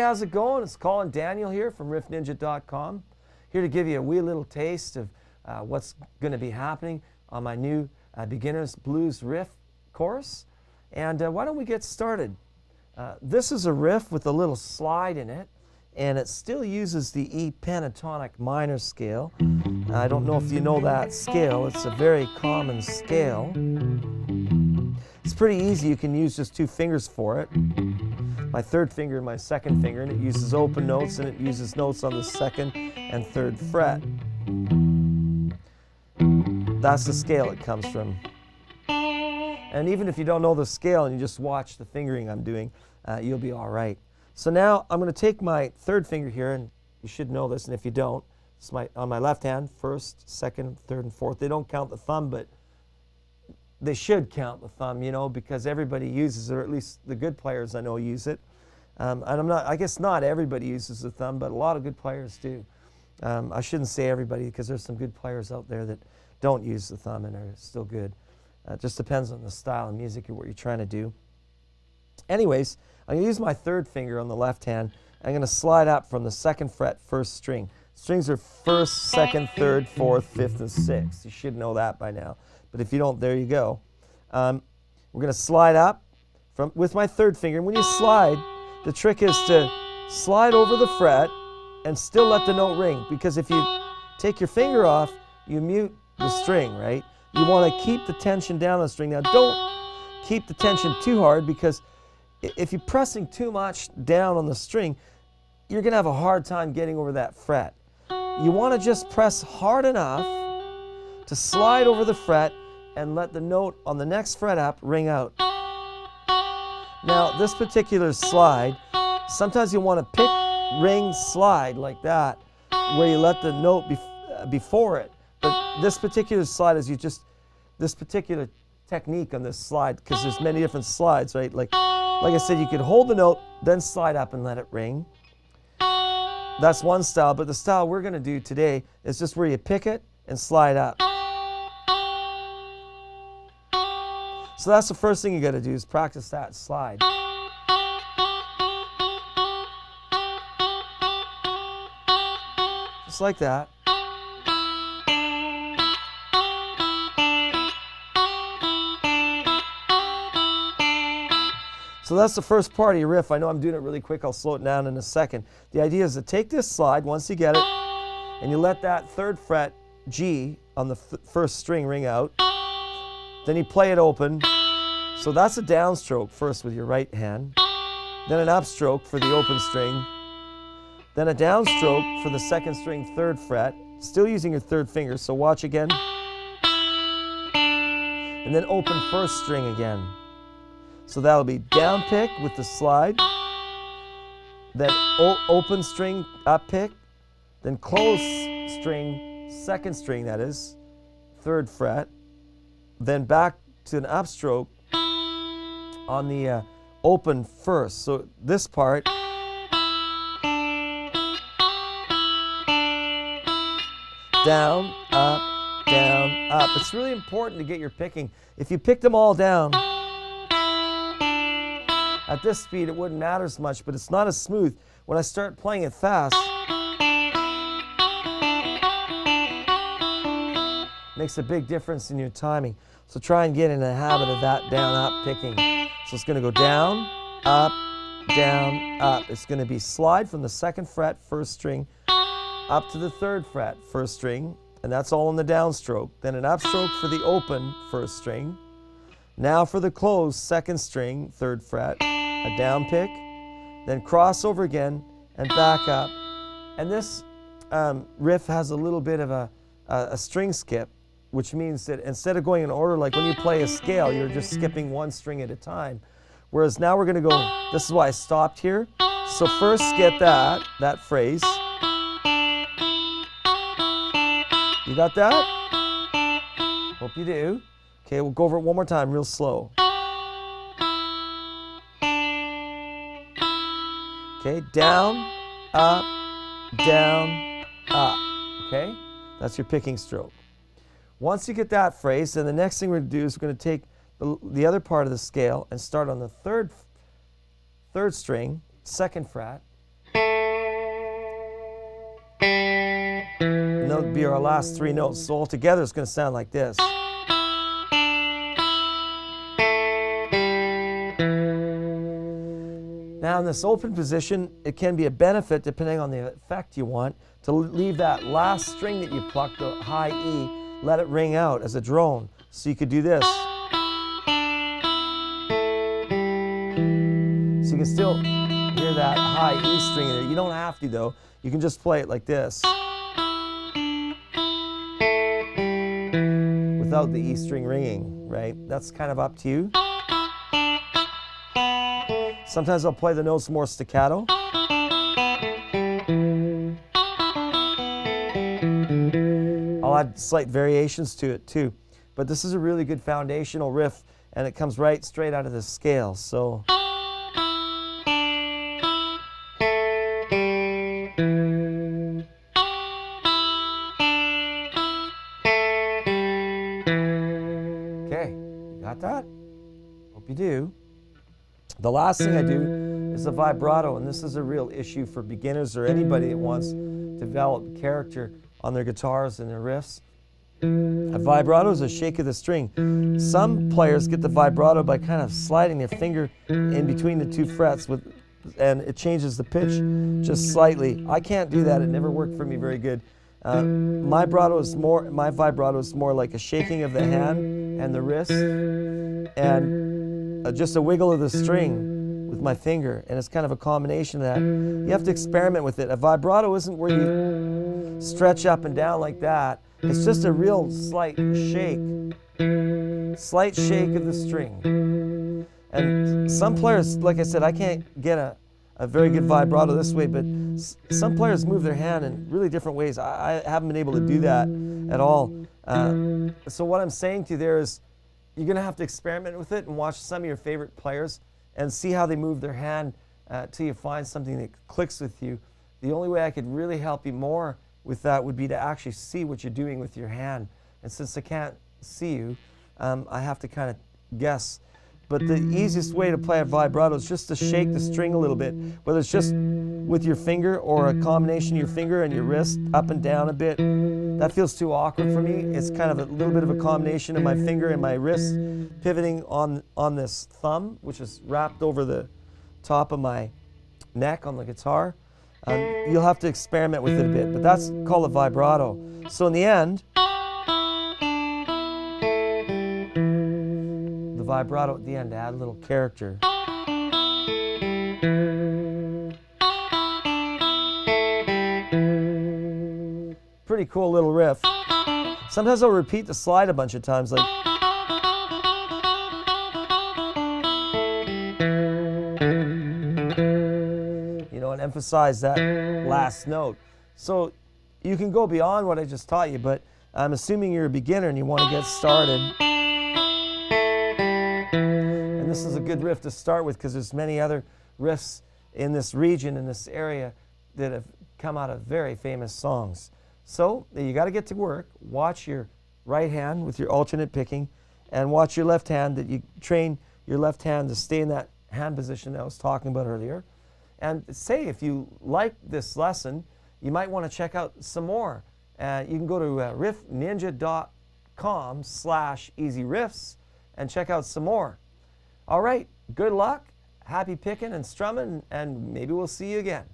how's it going? It's Colin Daniel here from riffninja.com. Here to give you a wee little taste of what's going to be happening on my new beginner's blues riff course. And why don't we get started? This is a riff with a little slide in it, and it still uses the E pentatonic minor scale. I don't know if you know that scale. It's a very common scale. It's pretty easy. You can use just 2 fingers for it. My 3rd finger and my 2nd finger, and it uses open notes, and it uses notes on the 2nd and 3rd fret. That's the scale it comes from. And even if you don't know the scale and you just watch the fingering I'm doing, you'll be all right. So now I'm going to take my 3rd finger here, and you should know this, and if you don't, it's on my left hand, 1st, 2nd, 3rd, and 4th. They don't count the thumb, but they should count the thumb, you know, because everybody uses it, or at least the good players I know use it. And I guess not everybody uses the thumb, but a lot of good players do. I shouldn't say everybody, because there's some good players out there that don't use the thumb and are still good. It just depends on the style of music or what you're trying to do. Anyways, I'm going to use my 3rd finger on the left hand. I'm going to slide up from the 2nd fret, 1st string. Strings are 1st, 2nd, 3rd, 4th, 5th, and 6th. You should know that by now. But if you don't, there you go. We're going to slide up with my 3rd finger. And when you slide, the trick is to slide over the fret and still let the note ring. Because if you take your finger off, you mute the string, right? You want to keep the tension down on the string. Now, don't keep the tension too hard, because if you're pressing too much down on the string, you're going to have a hard time getting over that fret. You want to just press hard enough to slide over the fret and let the note on the next fret up ring out. Now, this particular slide, sometimes you want to pick, ring, slide like that, where you let the note before it. But this particular slide is this particular technique on this slide, because there's many different slides, right? Like I said, you could hold the note, then slide up and let it ring. That's one style, but the style we're going to do today is just where you pick it and slide up. So that's the first thing you got to do, is practice that slide. Just like that. So that's the first part of your riff. I know I'm doing it really quick. I'll slow it down in a second. The idea is to take this slide, once you get it, and you let that 3rd fret G on the 1st string ring out. Then you play it open. So that's a downstroke first with your right hand. Then an upstroke for the open string. Then a downstroke for the 2nd string 3rd fret, still using your 3rd finger. So watch again. And then open 1st string again. So that'll be down pick with the slide, then open string up pick, then close string, 2nd string that is, 3rd fret, then back to an upstroke on the open 1st. So this part, down, up. It's really important to get your picking. If you pick them all down, at this speed, it wouldn't matter as much, but it's not as smooth. When I start playing it fast, makes a big difference in your timing. So try and get in a habit of that down, up picking. So it's going to go down, up, down, up. It's going to be slide from the 2nd fret, 1st string, up to the 3rd fret, 1st string, and that's all in the downstroke. Then an upstroke for the open 1st string. Now for the closed 2nd string, 3rd fret, a down pick, then cross over again and back up. And this riff has a little bit of a string skip, which means that instead of going in order, like when you play a scale, you're just skipping 1 string at a time. Whereas now we're going to go, this is why I stopped here. So first get that phrase. You got that? Hope you do. Okay, we'll go over it one more time, real slow. Okay, down, up, okay? That's your picking stroke. Once you get that phrase, then the next thing we're going to do is we're going to take the other part of the scale and start on the third string, 2nd fret, And that'll be our last three notes. So altogether it's going to sound like this. Now in this open position, it can be a benefit, depending on the effect you want, to leave that last string that you plucked, the high E, let it ring out as a drone. So you could do this. So you can still hear that high E string in there. You don't have to though. You can just play it like this. Without the E string ringing, right? That's kind of up to you. Sometimes I'll play the notes more staccato. I'll add slight variations to it too. But this is a really good foundational riff, and it comes right straight out of the scale. So okay, got that? Hope you do. The last thing I do is a vibrato, and this is a real issue for beginners or anybody that wants to develop character on their guitars and their riffs. A vibrato is a shake of the string. Some players get the vibrato by kind of sliding their finger in between the two frets, and it changes the pitch just slightly. I can't do that. It never worked for me very good. My vibrato is more like a shaking of the hand and the wrist, and just a wiggle of the string with my finger, and it's kind of a combination of that. You have to experiment with it. A vibrato isn't where you stretch up and down like that. It's just a real slight shake of the string. And some players, like I said, I can't get a very good vibrato this way, but some players move their hand in really different ways. I haven't been able to do that at all. So what I'm saying to you there is, you're going to have to experiment with it and watch some of your favorite players and see how they move their hand till you find something that clicks with you. The only way I could really help you more with that would be to actually see what you're doing with your hand. And since I can't see you, I have to kind of guess. But the easiest way to play a vibrato is just to shake the string a little bit, whether it's just with your finger or a combination of your finger and your wrist up and down a bit. That feels too awkward for me. It's kind of a little bit of a combination of my finger and my wrist pivoting on this thumb, which is wrapped over the top of my neck on the guitar. You'll have to experiment with it a bit, but that's called a vibrato. So in the end, the vibrato at the end to add a little character. Pretty cool little riff. Sometimes I'll repeat the slide a bunch of times, like and emphasize that last note. So you can go beyond what I just taught you, but I'm assuming you're a beginner and you want to get started. And this is a good riff to start with because there's many other riffs in this region, in this area, that have come out of very famous songs. So you got to get to work. Watch your right hand with your alternate picking, and watch your left hand, that you train your left hand to stay in that hand position that I was talking about earlier. And say if you like this lesson, you might want to check out some more. You can go to riffninja.com/easyriffs and check out some more. All right, good luck, happy picking and strumming, and maybe we'll see you again.